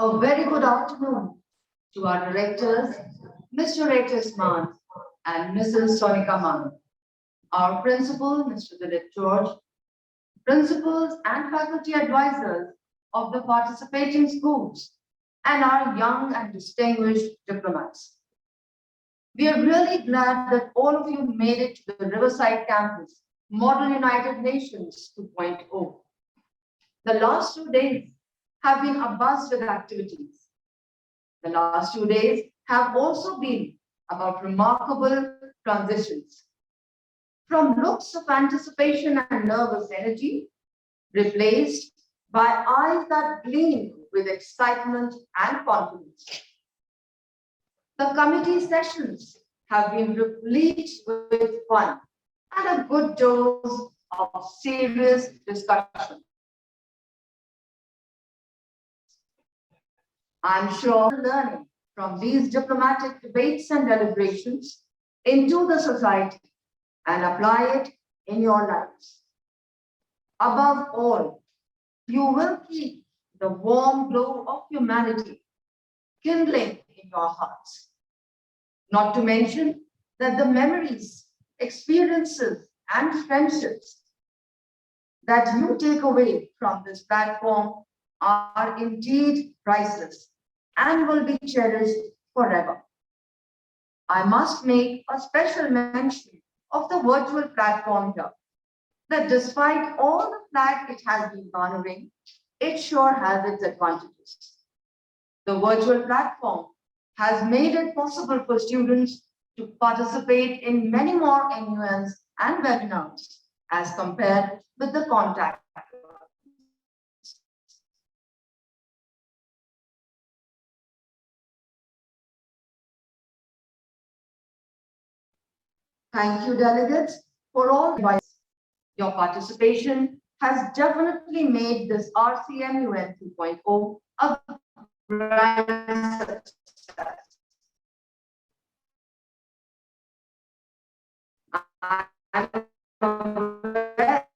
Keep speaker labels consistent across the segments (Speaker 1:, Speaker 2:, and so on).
Speaker 1: A very good afternoon to our directors, Mr. Rcmun and Mrs. Sonika Man, our principal, Mr. Dilip George, principals and faculty advisors of the participating schools, and our young and distinguished diplomats. We are really glad that all of you made it to the Riverside campus, Model United Nations 2.0. The last 2 days have been abuzz with activities. The last 2 days have also been about remarkable transitions. From looks of anticipation and nervous energy, replaced by eyes that gleam with excitement and confidence. The committee sessions have been replete with fun and a good dose of serious discussion. I'm sure learning from these diplomatic debates and deliberations into the society and apply it in your lives. Above all, you will keep the warm glow of humanity kindling in your hearts. Not to mention that the memories, experiences, and friendships that you take away from this platform are indeed priceless and will be cherished forever. I must make a special mention of the virtual platform here, that despite all the flag it has been garnering, it sure has its advantages. The virtual platform has made it possible for students to participate in many more MUNs and webinars as compared with the contact. Thank you, delegates, for all advice. Your participation has definitely made this Rcmun 2.0 a grand success. I'm aware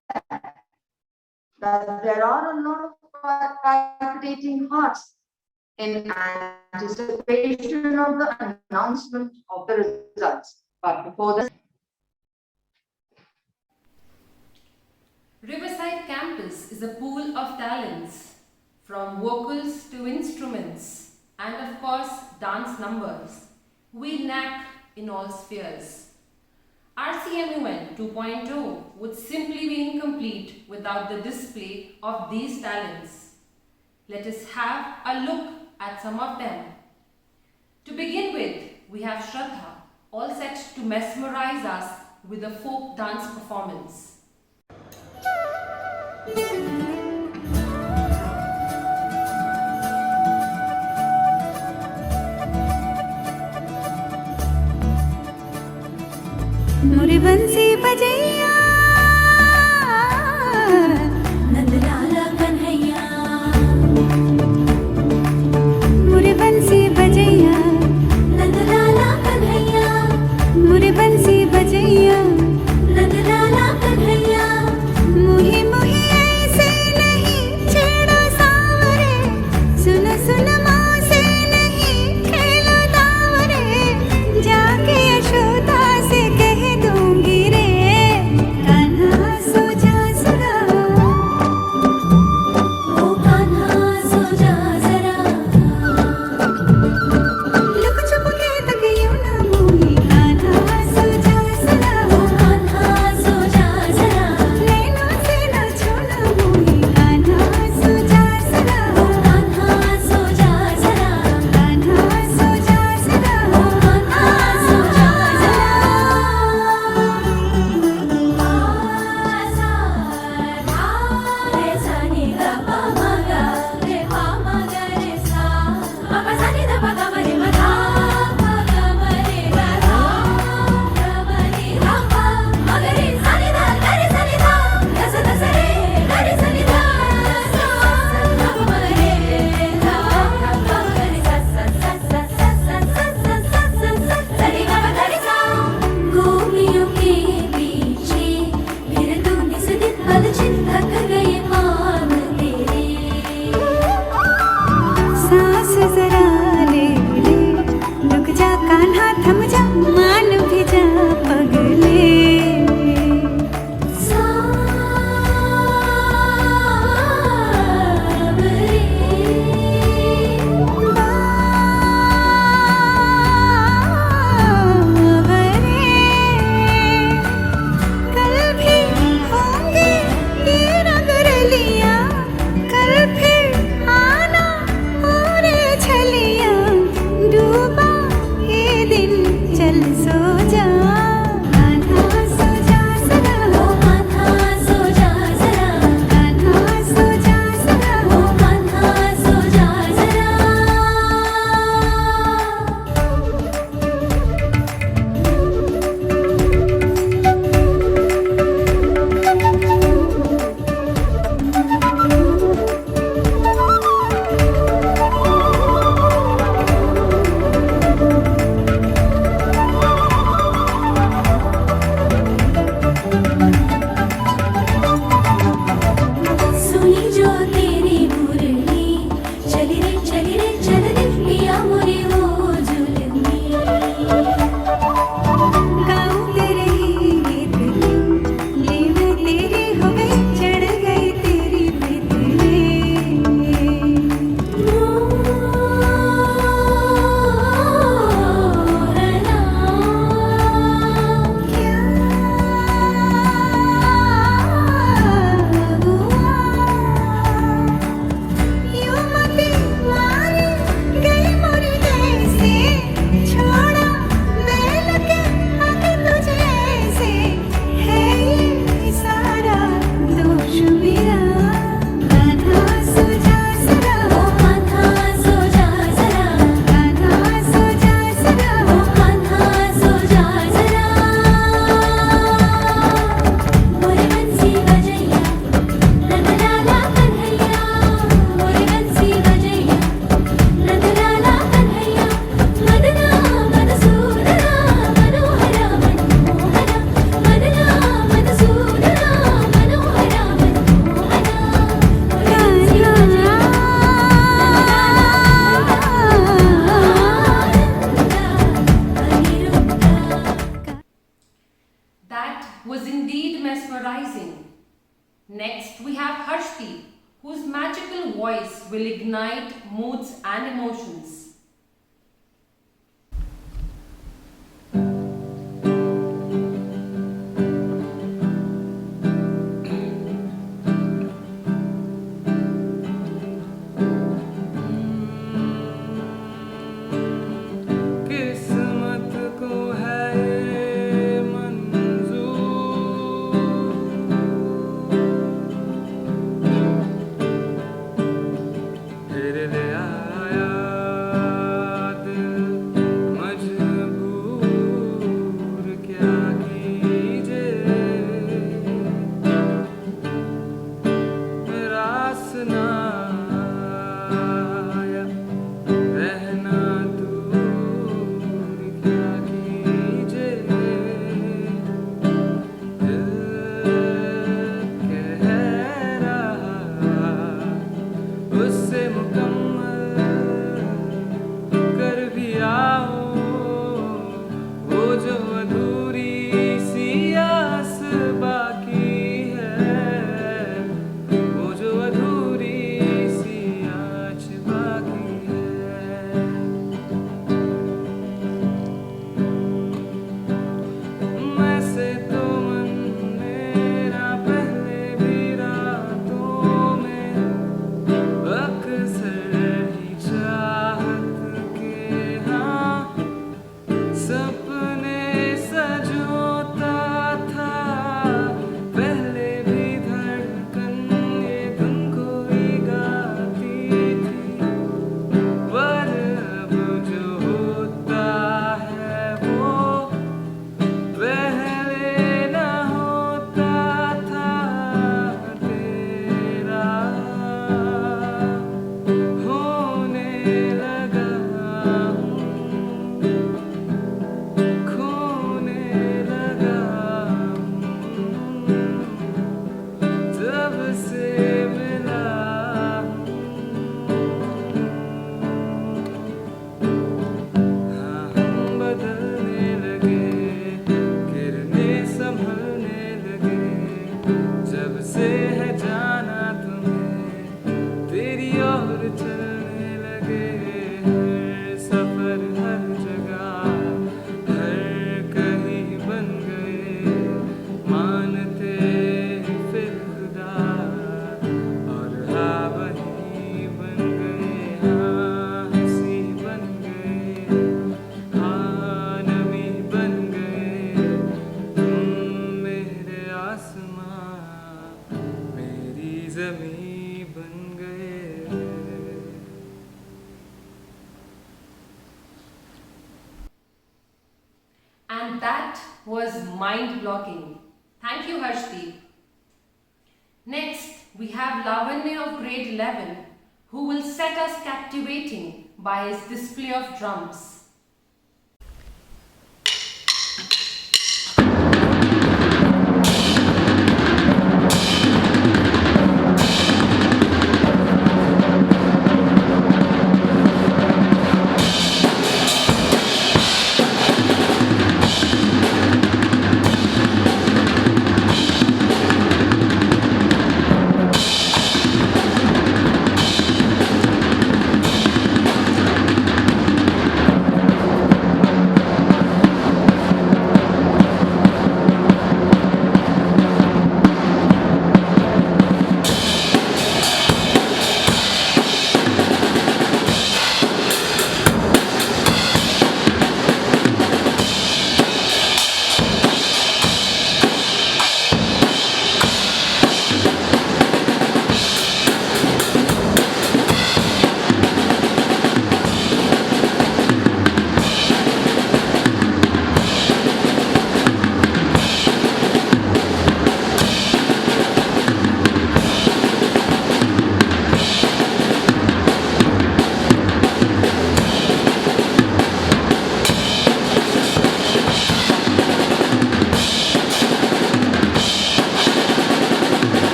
Speaker 1: that there are a lot of palpitating hearts in anticipation of the announcement of the results. But before that,
Speaker 2: Riverside campus is a pool of talents, from vocals to instruments, and of course dance numbers. We knack in all spheres. Rcmun 2.0 would simply be incomplete without the display of these talents. Let us have a look at some of them. To begin with, we have Shraddha, all set to mesmerize us with a folk dance performance.
Speaker 3: मुरी बंसी बजैया नंदलाला कन्हैया मुरी बंसी बजैया नंदलाला कन्हैया मुरी बंसी बजैया नंदलाला कन्हैया मुही मुही ऐसे नहीं छेड़ो सांवरे सुन सुन माँ से नहीं खेलो दावरे जाके यशोदा से कह दूंगी रे
Speaker 2: mesmerizing. Next, we have Harshdeep, whose magical voice will ignite moods and emotions.
Speaker 4: किस्मत को है ये मंजूर, फिर ले आया दिल मजबूर, क्या कीजिए रास ना आया, रहना दूर, क्या कीजिए दिल कह रहा उससे मुकम्मल कर भी आओ, वो जो अधूरी सी आस बाकी है, वो जो अधूरी सी आस बाकी है। वैसे तो मन मेरा पहले भी रातों में अक्सर ही चाहत के हाँ सपने सजोता था, पहले भी धड़कन ये धुन कोई गाती थी, पर अब जो होता है वो पहले न होता था, तेरा होने लगा हूँ, खोने लगा हूँ, जब से मिला हाँ हम बदलने लगे, गिरने संभलने लगे, जब से है जाना तुम्हें तेरी ओर चलने लगे, हर सफर हर जगह हर कहीं बन गए, मानते फिर खुदा और हाँ वही बन गए, हाँ हंसी बन गए, हाँ नमी बन गए, तुम मेरे आसमां मेरी ज़मीं बन गए।
Speaker 2: And that was mind-blowing. Thank you, Harshdeep. Next, we have Lavanya of grade 11, who will set us captivating by his display of drums.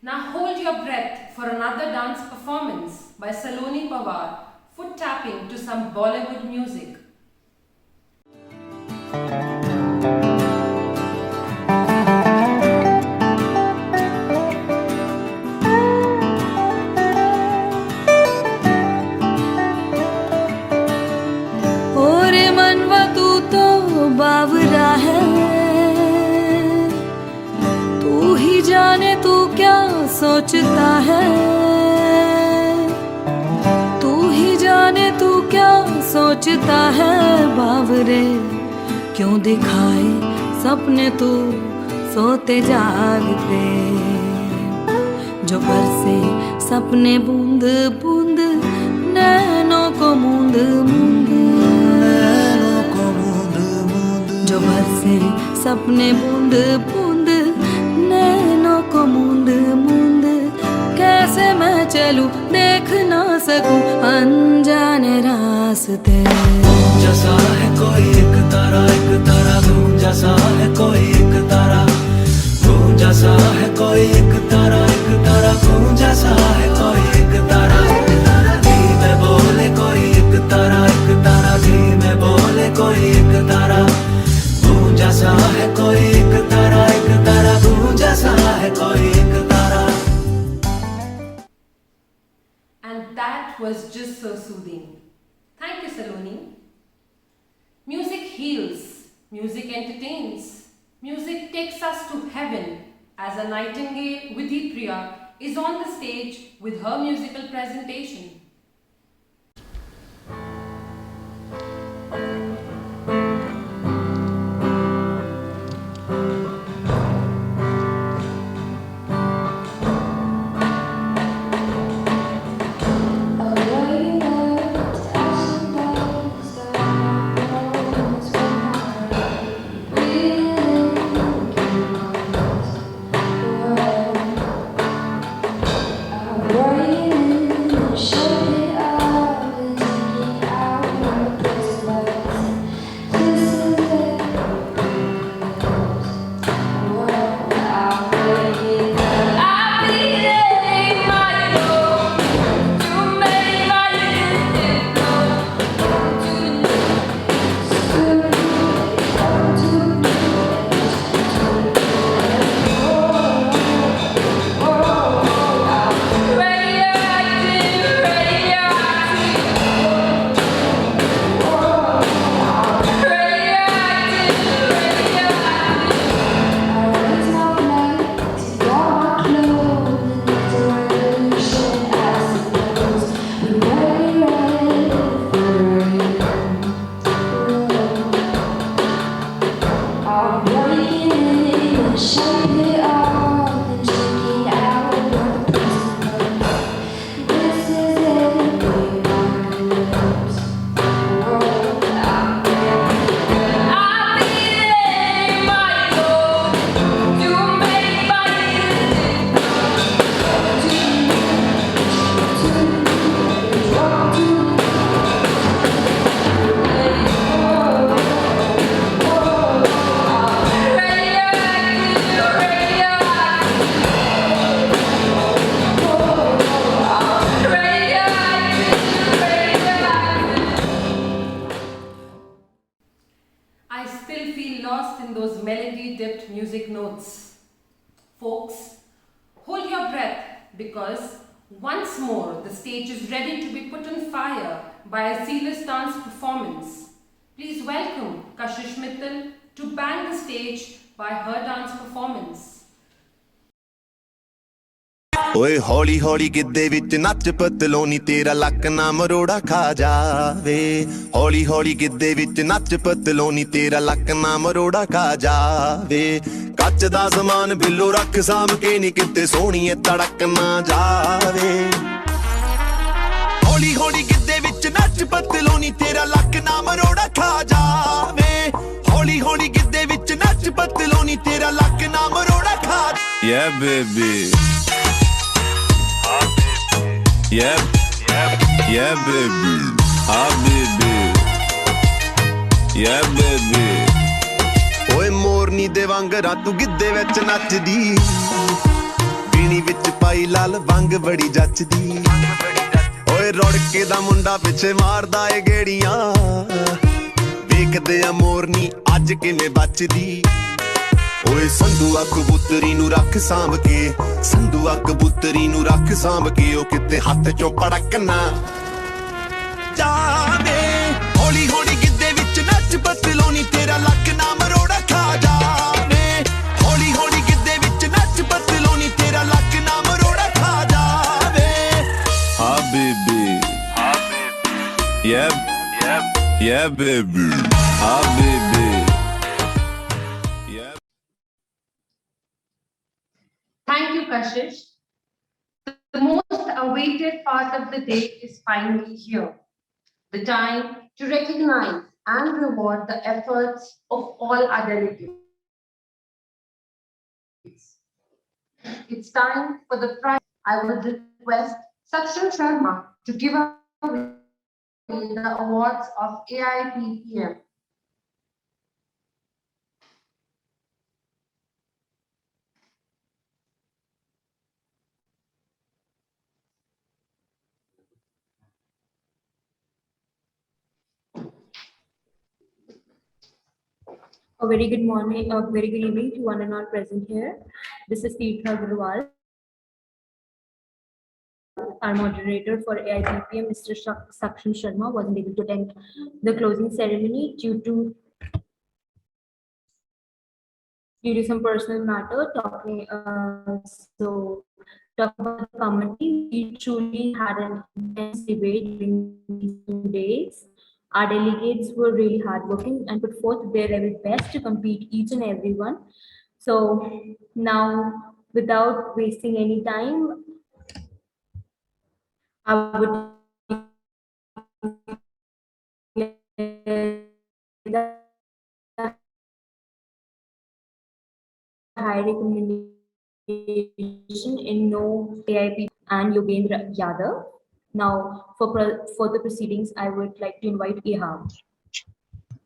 Speaker 2: Now hold your breath for another dance performance by Saloni Pawar, foot tapping to some Bollywood music.
Speaker 3: और मनवा तू तो बावरा है, तू ही जाने तू क्या सोचता है, तू ही जाने तू क्या सोचता है बावरे। क्यों दिखाए सपने तू सोते जागते, जो बरसे सपने बूंद बूंद नैनों को मूंद मूंद, जो बरसे सपने बूंद बूंद नैनों को मूंद मूंद। कैसे मैं चलूं देख ना सकूं अनजाने रास्ते।
Speaker 5: जैसा है कोई एक तारा धूम जैसा है कोई एक तारा, धूम जैसा है कोई एक तारा धूम जैसा है कोई एक तारा। धीमे बोले कोई एक तारा धीमे बोले कोई एक तारा, धूम जैसा है कोई एक तारा धूम जैसा है कोई एक तारा।
Speaker 2: And that was just so soothing. Thank you, Saloni. Music heals, music entertains, music takes us to heaven as a nightingale Vidhi Priya is on the stage with her musical presentation. Music notes. Folks, hold your breath because once more the stage is ready to be put on fire by a zealous dance performance. Please welcome Kashish Mittal to bang the stage by her dance performance.
Speaker 6: ਓਏ ਹੌਲੀ ਹੌਲੀ ਗਿੱਧੇ ਵਿੱਚ ਨੱਚ ਪਤਲੋਨੀ ਤੇਰਾ ਲੱਕ ਨਾ ਮਰੋੜਾ ਖਾ ਜਾਵੇ। ਹੌਲੀ ਹੌਲੀ ਗਿੱਧੇ ਵਿੱਚ ਨੱਚ ਪਤਲੋਨੀ ਤੇਰਾ ਲੱਕ ਨਾ ਮਰੋੜਾ ਖਾ ਜਾਵੇ। ਕੱਚ ਦਾ ਸਮਾਨ ਬਿੱਲੋ ਰੱਖ ਸਾਂਭ ਕੇ ਨੀ ਕਿਤੇ ਸੋਹਣੀਏ ਤੜਕ ਨਾ ਜਾਵੇ। ਹੌਲੀ ਹੌਲੀ ਗਿੱਧੇ ਵਿੱਚ ਨੱਚ ਪਤਲੋਨੀ ਤੇਰਾ ਲੱਕ ਨਾ ਮਰੋੜਾ ਖਾ ਜਾਵੇ। ਹੌਲੀ ਹੌਲੀ ਗਿੱਧੇ ਵਿੱਚ ਨੱਚ ਪਤਲੋਨੀ ਤੇਰਾ ਲੱਕ ਨਾ ਮਰੋੜਾ ਖਾ। Yeah baby. Yeah baby, baby, yeah baby। ਓਏ ਮੋਰਨੀ ਦੇ ਵਾਂਗ ਰਾਤੂ ਗਿੱਧੇ ਵਿੱਚ ਨੱਚਦੀ, ਪੀਣੀ ਵਿੱਚ ਲਾਲ ਵੰਗ ਬੜੀ ਜੱਚਦੀ ਓਏ ਰੁੜਕੇ ਦਾ ਮੁੰਡਾ ਪਿੱਛੇ ਮਾਰਦਾ ਏ ਗੇੜੀਆਂ ਵੇਖਦੇ ਆ ਮੋਰਨੀ ਅੱਜ ਕਿਵੇਂ ਬਚਦੀ ਓਏ ਸੰਧੂਆ ਕਬੂਤਰੀ ਨੂੰ ਰੱਖ ਸਾਂਭ ਕੇ ਸੰਧੂਆ ਕਬੂਤਰੀ ਨੂੰ ਰੱਖ ਸਾਂਭ ਕੇ ਉਹ ਕਿਤੇ ਹੱਥ ਚੋਂ ਪੜਕ ਨਾ ਜਾਵੇ ਹੌਲੀ ਹੌਲੀ ਗਿੱਧੇ ਵਿੱਚ ਨੱਚ ਪਤਲੋਨੀ ਤੇਰਾ ਲੱਕ ਨਾ ਮਰੋੜਾ ਖਾ ਜਾਵੇ ਹੌਲੀ ਹੌਲੀ ਗਿੱਧੇ ਵਿੱਚ ਨੱਚ ਪਤਲੋਨੀ ਤੇਰਾ ਲੱਕ ਨਾ ਮਰੋੜਾ ਖਾ ਜਾਵੇ ਹਾਂ ਬੇਬੀ yeah baby ਹਾਂ baby
Speaker 2: Thank you, Kashish. The most awaited part of the day is finally here. The time to recognize and reward the efforts of all our delegates. It's time for the prize. I would request Rcmun to give away the awards of AIPPM.
Speaker 7: A very good morning, a very good evening to one and all present here. This is Tirtha Agrawal, our moderator for AIPPM. Mr. Rcmun Sharma wasn't able to attend the closing ceremony due to some personal matter. Talking about the committee, we truly had an intense debate during these 2 days. Our delegates were really hardworking and put forth their level best to compete each and every one. So now, without wasting any time, I would the high recommendation in no AIP and Yogendra Yadav. Now, for further proceedings, I would like to invite Iham.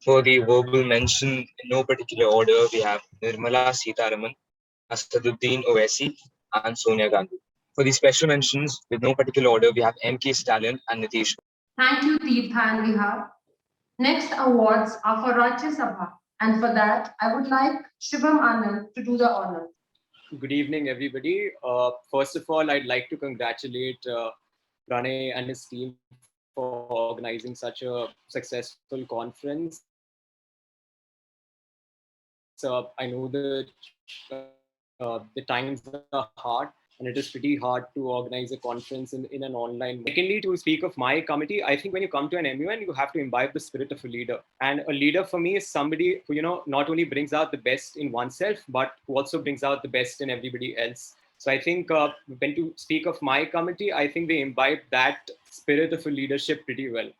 Speaker 8: For the verbal mention, in no particular order, we have Nirmala Sitharaman, Asaduddin Owaisi, and Sonia Gandhi. For the special mentions, with no particular order, we have M.K. Stalin and Nitish.
Speaker 2: Thank you, Tirtha and Vihar. Next awards are for Rajya Sabha, and for that, I would like Shubham Anand to do the honors.
Speaker 9: Good evening, everybody. First of all, I'd like to congratulate Pranay and his team for organizing such a successful conference. I know that the times are hard, and it is pretty hard to organize a conference in an online mode. Secondly, to speak of my committee, I think when you come to an MUN, you have to imbibe the spirit of a leader. And a leader for me is somebody who, not only brings out the best in oneself, but who also brings out the best in everybody else. So I think when to speak of my committee, I think they imbibe that spirit of a leadership pretty well.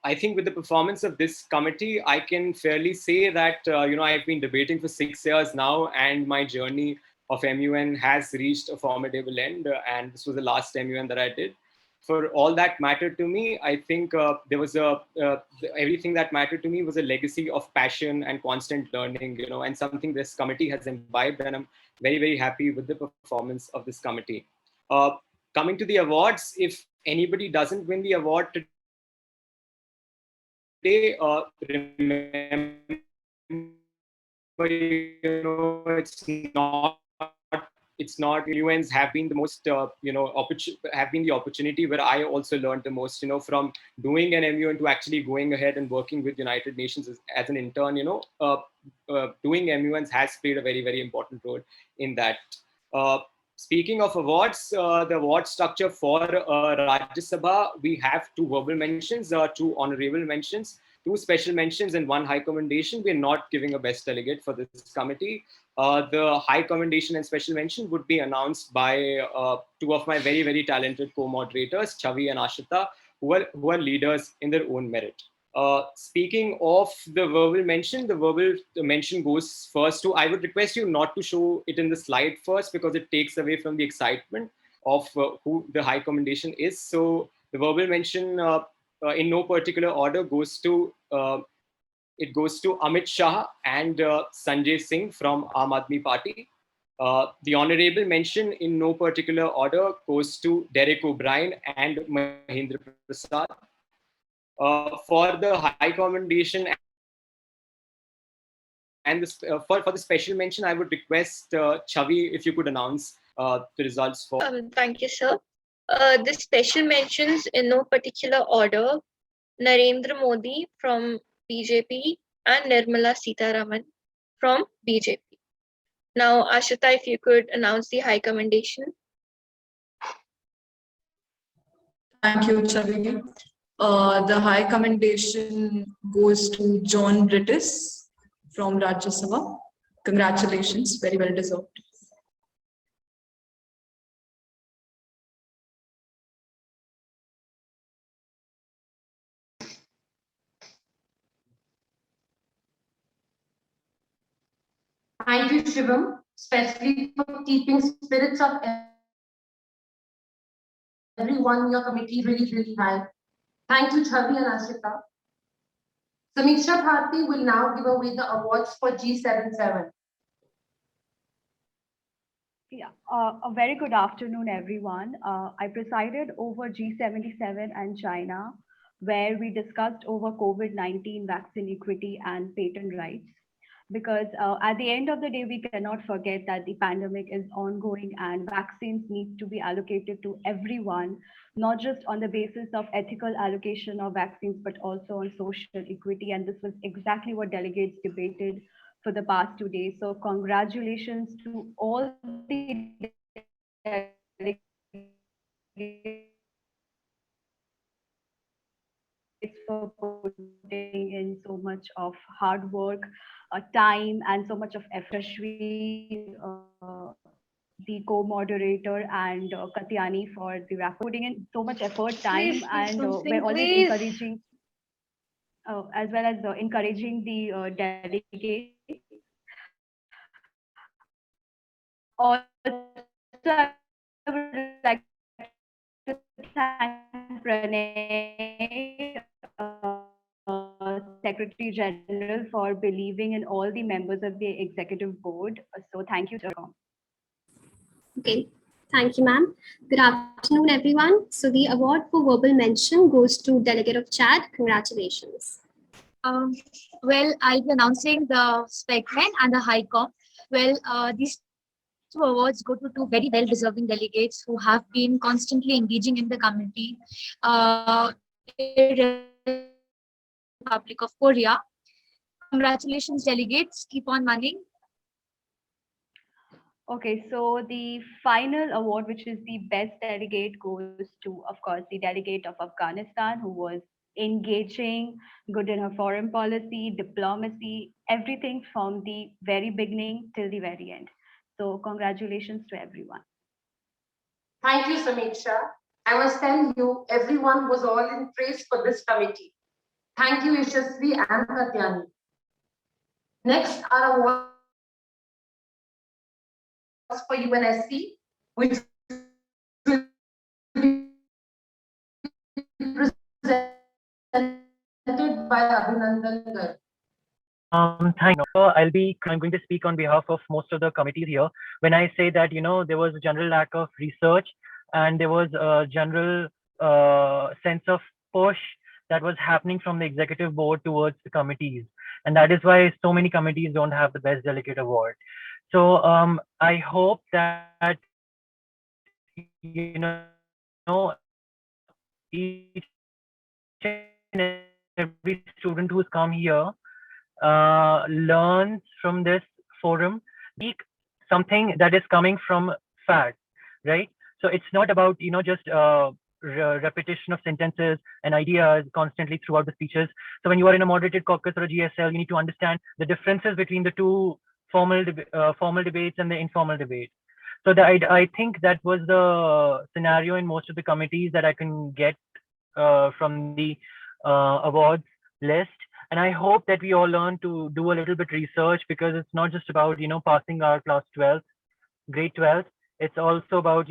Speaker 9: I think with the performance of this committee, I can fairly say that, I've been debating for 6 years now, and my journey of MUN has reached a formidable end, and this was the last MUN that I did. For all that mattered to me, I think there was everything that mattered to me was a legacy of passion and constant learning, and something this committee has imbibed, and I'm very, very happy with the performance of this committee. Coming to the awards, if anybody doesn't win the award today, remember, it's not MUNs have been the most, have been the opportunity where I also learned the most, from doing an MUN to actually going ahead and working with United Nations as an intern, doing MUNs has played a very, very important role in that. Speaking of awards, the award structure for Rajya Sabha, we have 2 verbal mentions, 2 honorable mentions, 2 special mentions, and 1 high commendation. We're not giving a best delegate for this committee. The high commendation and special mention would be announced by 2 of my very, very talented co-moderators, Chavi and Ashita, who are leaders in their own merit. Speaking of the verbal mention, the verbal mention goes first to, I would request you not to show it in the slide first, because it takes away from the excitement of who the high commendation is. So the verbal mention in no particular order goes to Amit Shah and Sanjay Singh from Aam Aadmi Party. The honorable mention in no particular order goes to Derek O'Brien and Mahendra Prasad. For the high commendation and for the special mention, I would request Chavi if you could announce the results for.
Speaker 10: Thank you, sir. The special mentions in no particular order: Narendra Modi from BJP and Nirmala Sitharaman from BJP. Now, Ashita, if you could announce the high commendation.
Speaker 11: Thank you, Chavi. The high commendation goes to John Brittis from Rajya Sabha. Congratulations, very well deserved.
Speaker 12: Thank you, Shivam, especially for keeping spirits of everyone in your committee really, really high. Thank you, Chavi and Ashita. Samiksha Bharti will now give away the awards for G77.
Speaker 13: Yeah, a very good afternoon, everyone. I presided over G77 and China, where we discussed over COVID-19 vaccine equity and patent rights. Because at the end of the day, we cannot forget that the pandemic is ongoing and vaccines need to be allocated to everyone, not just on the basis of ethical allocation of vaccines, but also on social equity. And this was exactly what delegates debated for the past 2 days. So congratulations to all the delegates for putting in so much of hard work, time, and so much of effort. The co-moderator and Katyani for the putting in so much effort, time, and we're always encouraging, as well as encouraging the delegates. Also, I would like to thank Pranay, Secretary General, for believing in all the members of the executive board. So thank you to everyone.
Speaker 14: Okay, thank you, ma'am. Good afternoon, everyone. So the award for verbal mention goes to Delegate of Chad. Congratulations.
Speaker 15: Well, I'll be announcing the specmen and the high com. Well, these two awards go to two very well-deserving delegates who have been constantly engaging in the committee. Republic of Korea. Congratulations, delegates. Keep on running.
Speaker 13: Okay, so the final award, which is the best delegate, goes to, of course, the delegate of Afghanistan, who was engaging, good in her foreign policy, diplomacy, everything from the very beginning till the very end. So congratulations to everyone.
Speaker 12: Thank you, Samiksha. I must tell you, everyone was all in praise for this committee. Thank you, Yashasvi and Katyani. Next, our awards for UNSC, which will be presented by Abhinandan Garg.
Speaker 16: Thank you. I'm going to speak on behalf of most of the committees here. When I say that, there was a general lack of research and there was a general sense of push that was happening from the executive board towards the committees. And that is why so many committees don't have the best delegate award. So I hope that, each and every student who's come here learns from this forum, speak something that is coming from facts, right? So it's not about, just repetition of sentences and ideas constantly throughout the speeches. So when you are in a moderated caucus or a GSL, you need to understand the differences between the two formal debates and the informal debates. So I think that was the scenario in most of the committees that I can get from the awards list. And I hope that we all learn to do a little bit research, because it's not just about, passing our class 12th, grade 12th. It's also about,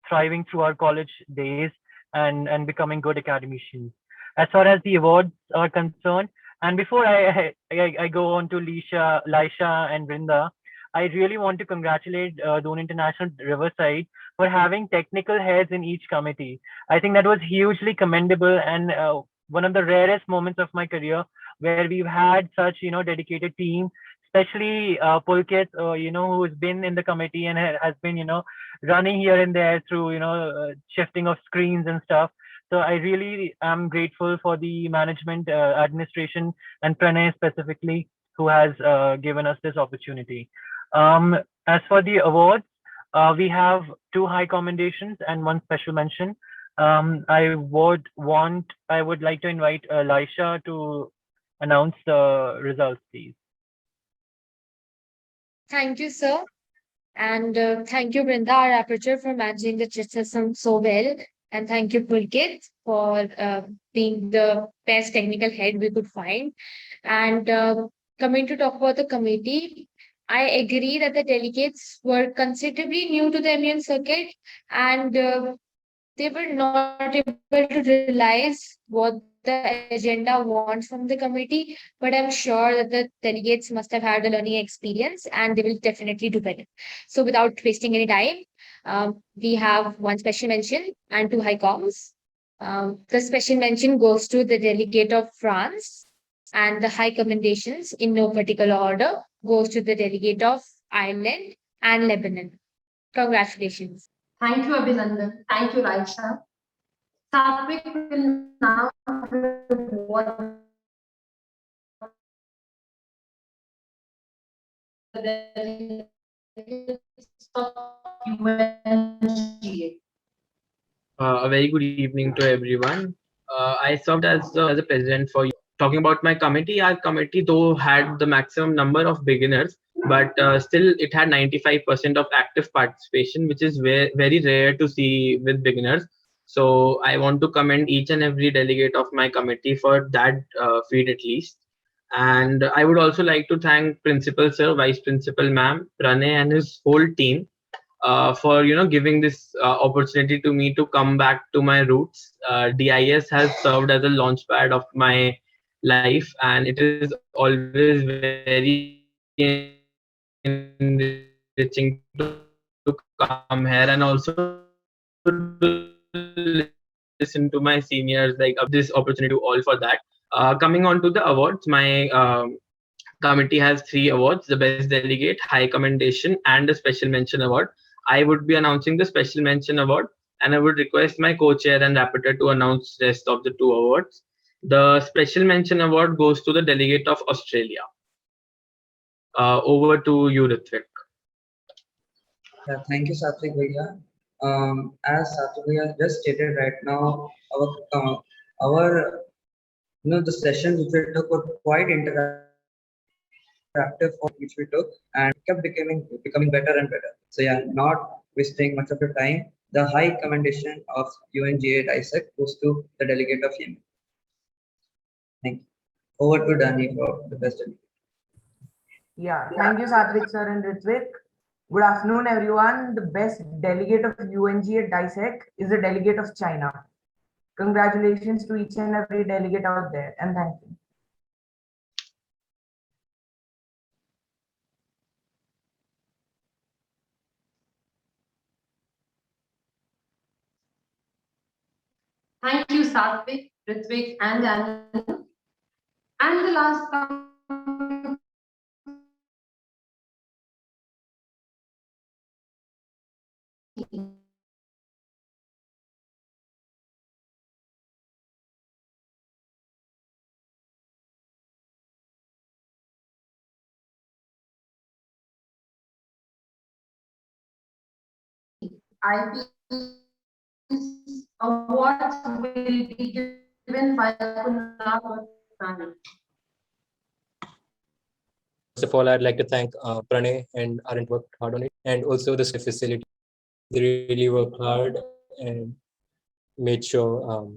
Speaker 16: thriving through our college days and becoming good academicians. As far as the awards are concerned, and before I go on to Lisha and Brinda, I really want to congratulate Doon International Riverside for having technical heads in each committee. I think that was hugely commendable and one of the rarest moments of my career where we've had such, dedicated team, especially Pulkit, who's been in the committee and has been, running here and there through, shifting of screens and stuff. So I really am grateful for the management, administration, and Pranay specifically, who has given us this opportunity. As for the awards, we have 2 high commendations and 1 special mention. I would like to invite Laisha to announce the results, please.
Speaker 15: Thank you, sir. And thank you, Brinda, our rapporteur, for managing the system so well. And thank you, Pulkit, for being the best technical head we could find. And coming to talk about the committee, I agree that the delegates were considerably new to the MUN circuit, and they were not able to realize what the agenda wants from the committee. But I'm sure that the delegates must have had a learning experience and they will definitely do better. So without wasting any time, we have 1 special mention and 2 high comms. The special mention goes to the delegate of France, and the high commendations in no particular order goes to the delegate of Ireland and Lebanon. Congratulations.
Speaker 12: Thank you, Abhinandan. Thank you, Raisha. Satvik will now reward the delegates of UNGA.
Speaker 17: A very good evening to everyone. I served as a president for talking about my committee. Our committee, though, had the maximum number of beginners, but still it had 95% of active participation, which is very rare to see with beginners. So I want to commend each and every delegate of my committee for that feat at least. And I would also like to thank Principal Sir, Vice Principal Ma'am, Pranay, and his whole team for giving this opportunity to me to come back to my roots. DIS has served as a launchpad of my life, and it is always very enriching to come here and also to listen to my seniors like this opportunity to all for that. Coming on to the awards, my committee has 3 awards: the best delegate, high commendation, and a special mention award. I would be announcing the special mention award, and I would request my co-chair and rapporteur to announce the rest of the 2 awards. The special mention award goes to the delegate of Australia. Over to you, Ritvik.
Speaker 18: Yeah, thank you, Satvik Bhaiya. As Satvik Bhaiya just stated right now, our the sessions which we took were quite interactive, which we took, and kept becoming better and better. So yeah, not wasting much of your time, the high commendation of UNGA dissect goes to the delegate of Yemen. Thank you. Over to Dani for the best delegate.
Speaker 19: Yeah, thank you, Satvik sir and Ritvik. Good afternoon, everyone. The best delegate of UNGA dissect is the delegate of China. Congratulations to each and every delegate out there, and thank you.
Speaker 12: Thank you, Satvik, Ritvik, and Daniel. And the last IPS awards will be given by Kunal.
Speaker 20: First of all, I'd like to thank Pranay and Arent worked hard on it, and also the facility. They really worked hard and made sure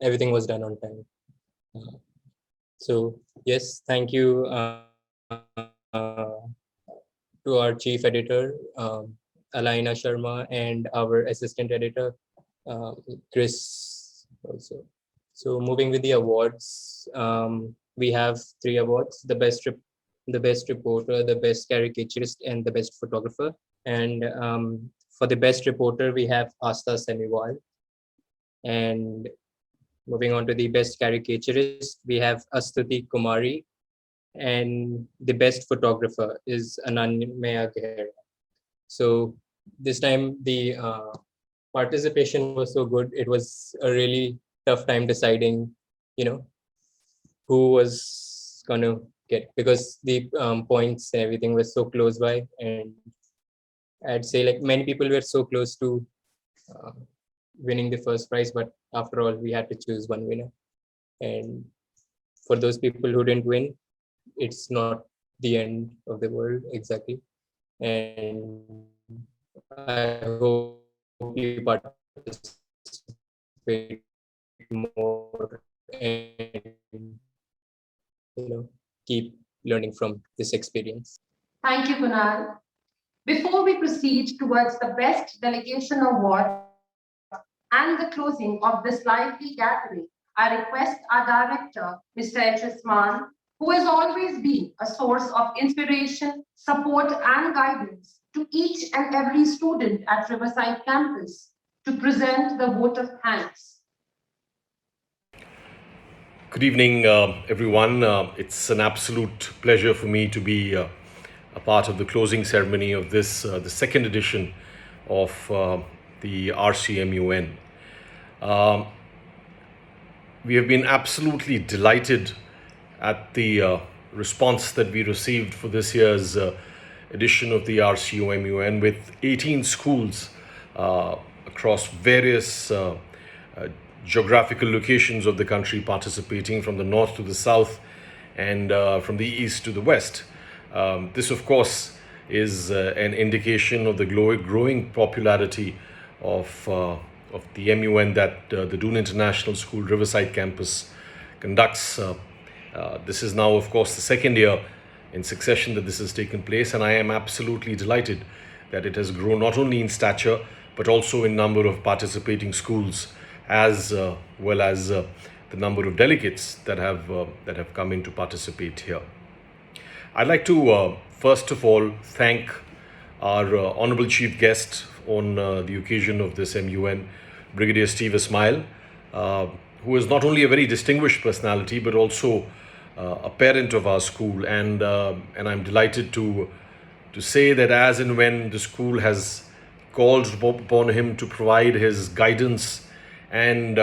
Speaker 20: everything was done on time. So yes, thank you to our chief editor, Alaina Sharma, and our assistant editor, Chris also. So moving with the awards, we have 3 awards: the best the best reporter, the best caricaturist, and the best photographer. And for the best reporter, we have Asta Semiwal. And moving on to the best caricaturist, we have Astuti Kumari. And the best photographer is Ananya Gehra. So this time the participation was so good. It was a really tough time deciding, who was gonna get, because the points and everything was so close by, and I'd say like many people were so close to winning the first prize, but after all, we had to choose one winner. And for those people who didn't win, it's not the end of the world exactly. And I hope you participate more and keep learning from this experience.
Speaker 12: Thank you, Kunal. Before we proceed towards the Best Delegation Award and the closing of this lively gathering, I request our director, Mr. Rcmun, who has always been a source of inspiration, support, and guidance to each and every student at Riverside campus, to present the vote of thanks.
Speaker 21: Good evening, everyone. It's an absolute pleasure for me to be a part of the closing ceremony of this, the second edition of the Rcmun. We have been absolutely delighted at the response that we received for this year's edition of the Rcmun, with 18 schools across various geographical locations of the country participating, from the north to the south and from the east to the west. This, of course, is an indication of the growing popularity of the MUN that the Doon International School Riverside campus conducts. This is now, of course, the second year in succession that this has taken place, and I am absolutely delighted that it has grown not only in stature but also in number of participating schools, as well as the number of delegates that have come in to participate here. I'd like to first of all thank our honorable chief guest on the occasion of this MUN, Brigadier Steve Ismail, who is not only a very distinguished personality but also a parent of our school, and I'm delighted to say that as and when the school has called upon him to provide his guidance and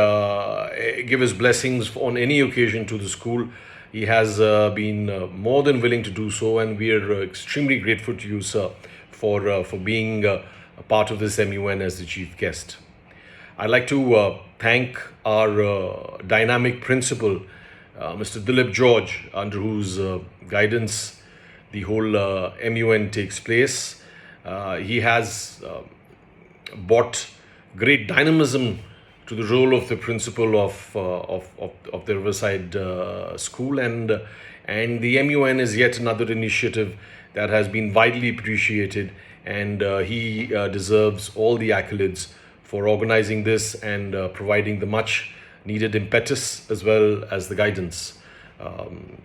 Speaker 21: give his blessings on any occasion to the school, he has been more than willing to do so, and we are extremely grateful to you, sir, for being a part of this MUN as the chief guest. I'd like to thank our dynamic principal, Mr. Dilip George, under whose guidance the whole MUN takes place. He has brought great dynamism to the role of the principal of the Riverside School, and the MUN is yet another initiative that has been widely appreciated, and he deserves all the accolades for organizing this and providing the much needed impetus as well as the guidance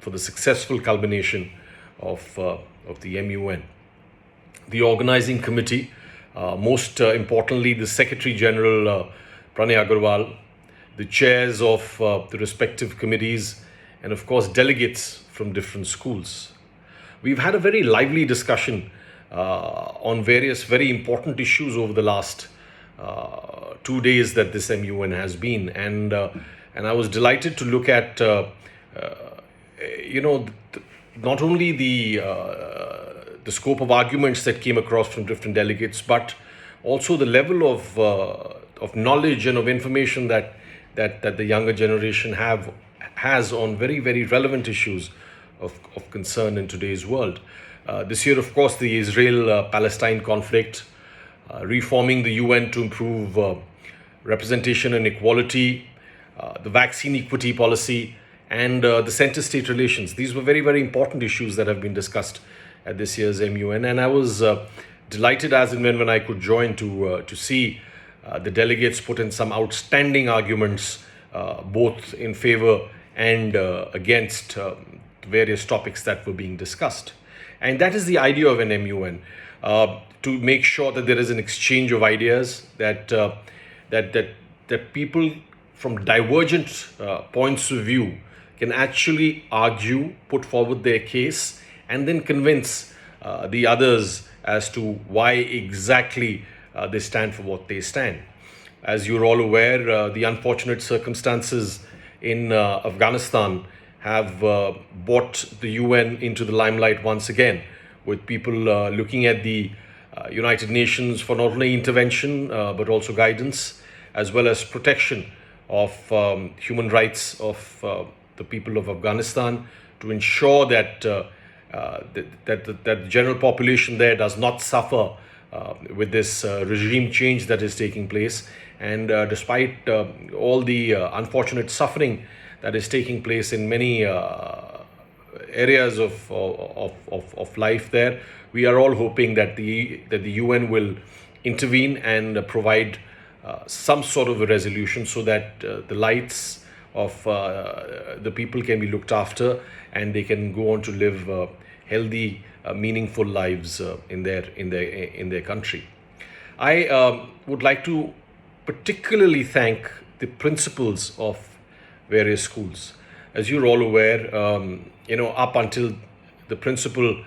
Speaker 21: for the successful culmination of the MUN. The organizing committee, most importantly the Secretary General Pranay Agarwal, the chairs of the respective committees, and of course delegates from different schools. We've had a very lively discussion on various very important issues over the last 2 days that this MUN has been, and I was delighted to look at not only the scope of arguments that came across from different delegates, but also the level of knowledge and of information that the younger generation has on very, very relevant issues of concern in today's world. This year, of course, the Israel-Palestine conflict, reforming the UN to improve representation and equality, the vaccine equity policy, and the center-state relations. These were very, very important issues that have been discussed at this year's MUN, and I was delighted as and when I could join to see the delegates put in some outstanding arguments, both in favor and against various topics that were being discussed. And that is the idea of an MUN, to make sure that there is an exchange of ideas, that people from divergent points of view can actually argue, put forward their case, and then convince the others as to why exactly they stand for what they stand. As you're all aware, the unfortunate circumstances in Afghanistan have brought the UN into the limelight once again, with people looking at the United Nations for not only intervention but also guidance, as well as protection of human rights of the people of Afghanistan, to ensure that that the general population there does not suffer with this regime change that is taking place. And despite all the unfortunate suffering that is taking place in many areas of life there, we are all hoping that the UN will intervene and provide some sort of a resolution, so that the lights of the people can be looked after, and they can go on to live healthy, meaningful lives in their country. I would like to particularly thank the principals of various schools. As you're all aware, up until the principal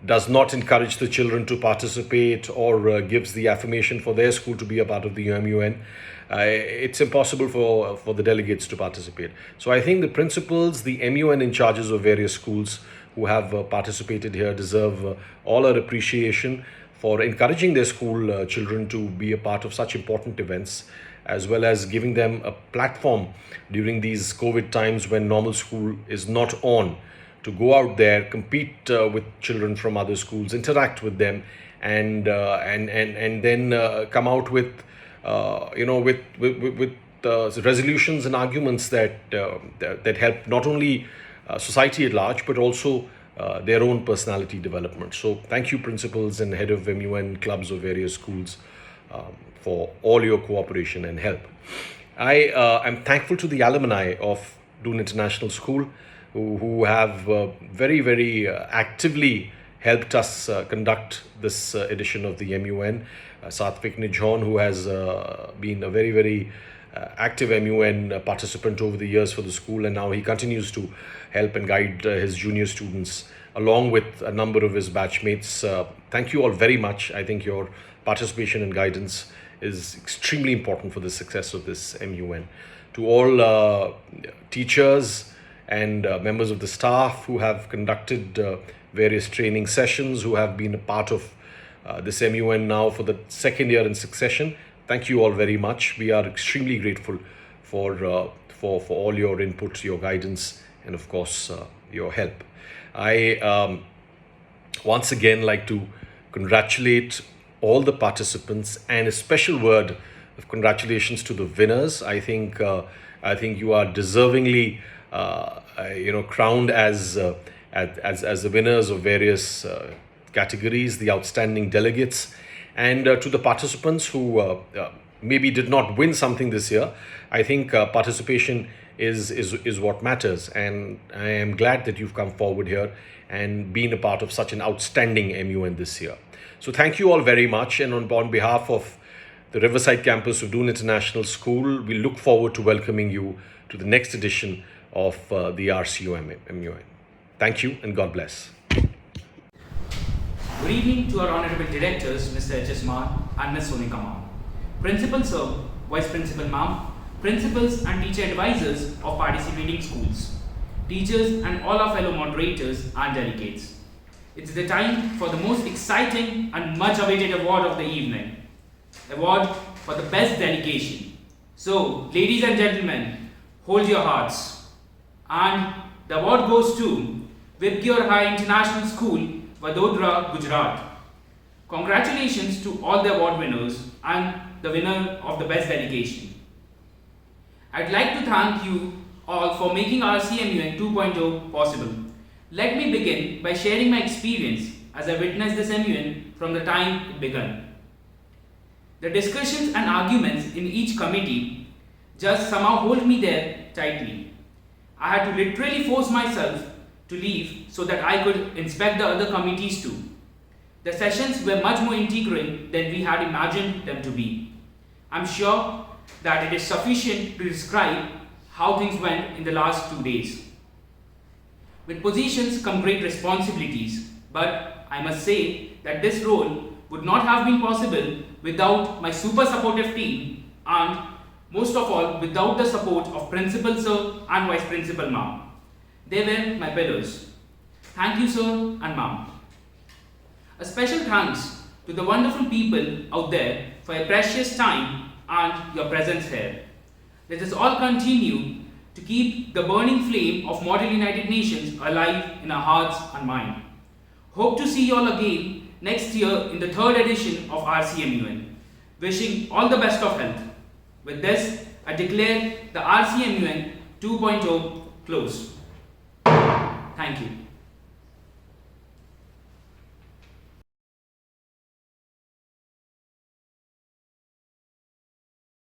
Speaker 21: does not encourage the children to participate or gives the affirmation for their school to be a part of the MUN, it's impossible for the delegates to participate. So I think the principals, the MUN in charges of various schools who have participated here deserve all our appreciation for encouraging their school children to be a part of such important events, as well as giving them a platform during these COVID times when normal school is not on, to go out there, compete with children from other schools, interact with them, and then come out with resolutions and arguments that help not only society at large but also their own personality development. So thank you, principals and head of MUN clubs of various schools, for all your cooperation and help. I am thankful to the alumni of Doon International School, who have very actively helped us conduct this edition of the MUN. Satvik Nijhon, who has been a very active MUN participant over the years for the school, and now he continues to help and guide his junior students along with a number of his batchmates. Thank you all very much. I think your participation and guidance is extremely important for the success of this MUN. To all teachers and members of the staff who have conducted various training sessions, who have been a part of this MUN now for the second year in succession, thank you all very much. We are extremely grateful for all your input, your guidance, and of course your help. I once again like to congratulate all the participants, and a special word of congratulations to the winners. I think you are deservingly crowned as the winners of various categories, the outstanding delegates. And to the participants who maybe did not win something this year, I think participation is what matters, and I am glad that you've come forward here and been a part of such an outstanding MUN this year. So thank you all very much, and on behalf of the Riverside campus of Doon International School, we look forward to welcoming you to the next edition of the Rcmun. Thank you and God bless.
Speaker 1: Good evening to our Honorable Directors, Mr. Rcmun and Ms. Sonika Ma'am, Principal Sir, Vice Principal Ma'am, Principals and Teacher Advisors of participating schools, teachers and all our fellow moderators and delegates. It's the time for the most exciting and much awaited award of the evening, award for the best delegation. So, ladies and gentlemen, hold your hearts. And the award goes to Vidgyur High International School, Vadodara, Gujarat. Congratulations to all the award winners and the winner of the best delegation. I'd like to thank you all for making Rcmun 2.0 possible. Let me begin by sharing my experience as I witnessed this MUN from the time it began. The discussions and arguments in each committee just somehow hold me there tightly. I had to literally force myself to leave so that I could inspect the other committees too. The sessions were much more integral than we had imagined them to be. I'm sure that it is sufficient to describe how things went in the last 2 days. With positions come great responsibilities, but I must say that this role would not have been possible without my super supportive team and most of all without the support of Principal Sir and Vice Principal Ma'am. They were my pillars. Thank you, sir and ma'am. A special thanks to the wonderful people out there for your precious time and your presence here. Let us all continue to keep the burning flame of Model United Nations alive in our hearts and mind. Hope to see you all again next year in the 3rd edition of Rcmun. Wishing all the best of health. With this, I declare the Rcmun 2.0 closed. Thank you.